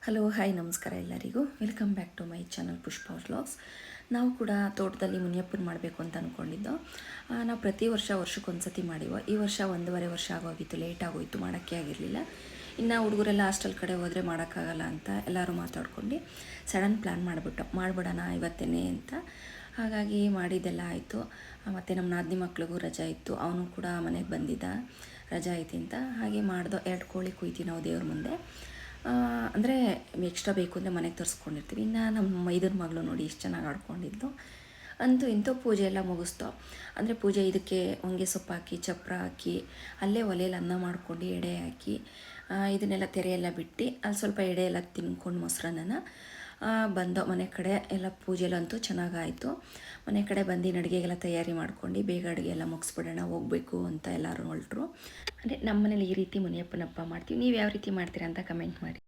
Hello hi ನಮಸ್ಕಾರ ಎಲ್ಲರಿಗೂ. Welcome back to my channel Pushpa vlogs. ನಾವು ಕೂಡ ತೋಟದಲ್ಲಿ ಮುನಿಯಪ್ಪನ ಮಾಡಬೇಕು ಅಂತ ಅಂದ್ಕೊಂಡಿದ್ದು. ನಾವು ಪ್ರತಿ ವರ್ಷಕ್ಕೊಂದ್ಸತಿ ಮಾಡಿವ. ಈ ವರ್ಷ 1.5 ವರ್ಷ ಆಗೋಗಿತ್ತು, ಲೇಟ್ ಆಗೋಯಿತು, ಮಾಡೋಕ್ಕೆ ಆಗಿರಲಿಲ್ಲ. ಇನ್ನು ಹುಡುಗರೆಲ್ಲ ಹಾಸ್ಟೆಲ್ ಕಡೆ ಹೋದರೆ ಮಾಡೋಕ್ಕಾಗಲ್ಲ ಅಂತ ಎಲ್ಲರೂ ಮಾತಾಡ್ಕೊಂಡು ಸಡನ್ ಪ್ಲ್ಯಾನ್ ಮಾಡಿಬಿಡೋಣ ಇವತ್ತೇ ಅಂತ. ಹಾಗಾಗಿ ಮಾಡಿದ್ದೆಲ್ಲ ಆಯಿತು. ಮತ್ತು ನಮ್ಮ ನಾದಿನಿ ಮಕ್ಳಿಗೂ ರಜಾ ಇತ್ತು, ಅವನು ಕೂಡ ಮನೆಗೆ ಬಂದಿದ್ದ, ರಜಾ ಐತಿ ಅಂತ. ಹಾಗೆ ಮಾಡ್ದೋ 2 ಕೋಳಿ ಕುಯ್ತೀವಿ ನಾವು ದೇವ್ರ ಮುಂದೆ. ಅಂದರೆ ಎಕ್ಸ್ಟ್ರಾ ಬೇಕು ಅಂದರೆ ಮನೆಗೆ ತರಿಸ್ಕೊಂಡಿರ್ತೀವಿ. ಇನ್ನು ನಮ್ಮ ಮೈದನ ಮಗಳು ನೋಡಿ ಎಷ್ಟು ಚೆನ್ನಾಗಿ ಆಡ್ಕೊಂಡಿದ್ದು. ಅಂತೂ ಇಂಥ ಪೂಜೆ ಎಲ್ಲ ಮುಗಿಸ್ತೋ. ಅಂದರೆ ಪೂಜೆ ಇದಕ್ಕೆ ಹೊಂಗೆ ಸೊಪ್ಪು ಹಾಕಿ, ಚಪ್ಪರ ಹಾಕಿ, ಅಲ್ಲೇ ಒಲೆಯಲ್ಲಿ ಅನ್ನ ಮಾಡ್ಕೊಂಡು ಎಡೆ ಹಾಕಿ, ಇದನ್ನೆಲ್ಲ ತೆರೆಯೆಲ್ಲ ಬಿಟ್ಟು ಅಲ್ಲಿ ಸ್ವಲ್ಪ ಎಡೆ ಎಲ್ಲ ತಿನ್ಕೊಂಡು ಮೊಸರನ್ನ ಬಂದೋ. ಮನೆ ಕಡೆ ಎಲ್ಲ ಪೂಜೆಲಂತೂ ಚೆನ್ನಾಗಾಯಿತು. ಮನೆ ಕಡೆ ಬಂದು ಅಡುಗೆಗೆಲ್ಲ ತಯಾರಿ ಮಾಡ್ಕೊಂಡು ಬೇಗ ಅಡುಗೆ ಎಲ್ಲ ಮುಗಿಸ್ಬಿಡೋಣ, ಹೋಗಬೇಕು ಅಂತ ಎಲ್ಲರೂ ಹೊರಟರು. ಅಂದರೆ ನಮ್ಮ ಮನೇಲಿ ಈ ರೀತಿ ಮುನಿಯಪ್ಪನ ಹಬ್ಬ ಮಾಡ್ತೀವಿ. ನೀವು ಯಾವ ರೀತಿ ಮಾಡ್ತೀರಾ ಅಂತ ಕಮೆಂಟ್ ಮಾಡಿ.